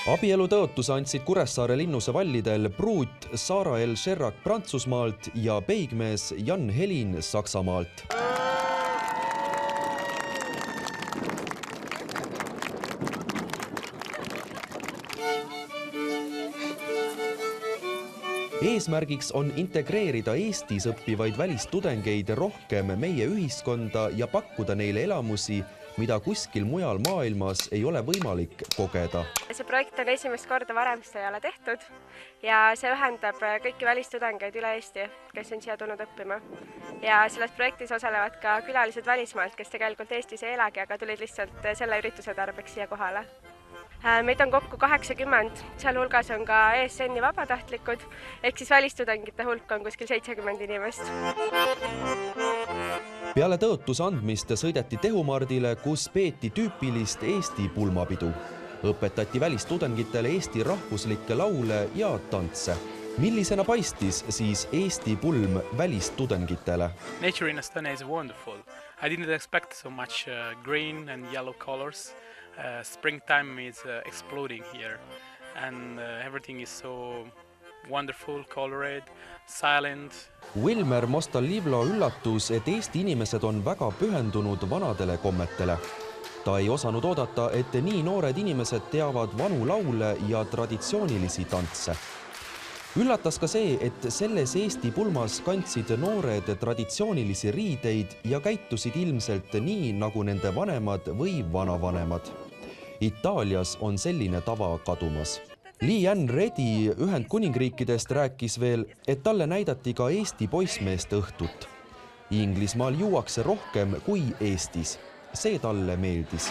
Abielutõotuse andsid Kuressaare linnuse vallidel pruut Sara El Sherrak Prantsusmaalt ja peigmees Jan Helin Saksamaalt. Eesmärgiks on integreerida Eestis õppivaid välistudengeid rohkem meie ühiskonda ja pakkuda neile elamusi, mida kuskil mujal maailmas ei ole võimalik kogeda. See projekt on esimest korda varem, seda ei ole tehtud ja see ühendab kõiki välistudengeid üle Eesti, kes on siia tulnud õppima. Ja selles projektis osalevad ka külalised välismaalt, kes tegelikult Eestis ei elagi, aga tulid lihtsalt selle ürituse tarbeks siia kohale. Meid on kokku 80, sealhulgas on ka ESN-i vabatahtlikud, ehk siis välistudengite hulk on kuskil 70 inimest. Peale tõotuse andmist sõideti Tehumardile, kus peeti tüüpilist Eesti pulmapidu. Õpetati välistudengitele Eesti rahvuslikke laule ja tantse. Millisena paistis siis Eesti pulm välistudengitele? Nature in Estonia is wonderful. I didn't expect so much green and yellow colors. Springtime is exploding here and everything is so wonderful, colored, silent. Wilmer Mostalivlo üllatus, et Eesti inimesed on väga pühendunud vanadele kommetele. Ta ei osanud oodata, et nii noored inimesed teavad vanu laule ja traditsioonilisi tantse. Üllatas ka see, et selles Eesti pulmas kandsid noored traditsioonilisi riideid ja käitusid ilmselt nii, nagu nende vanemad või vanavanemad. Itaalias on selline tava kadumas. Lee-Ann Reddy Ühendkuningriikidest rääkis veel, et talle näidati ka Eesti poissmeeste õhtut. Inglismaal juuakse rohkem kui Eestis. See talle meeldis.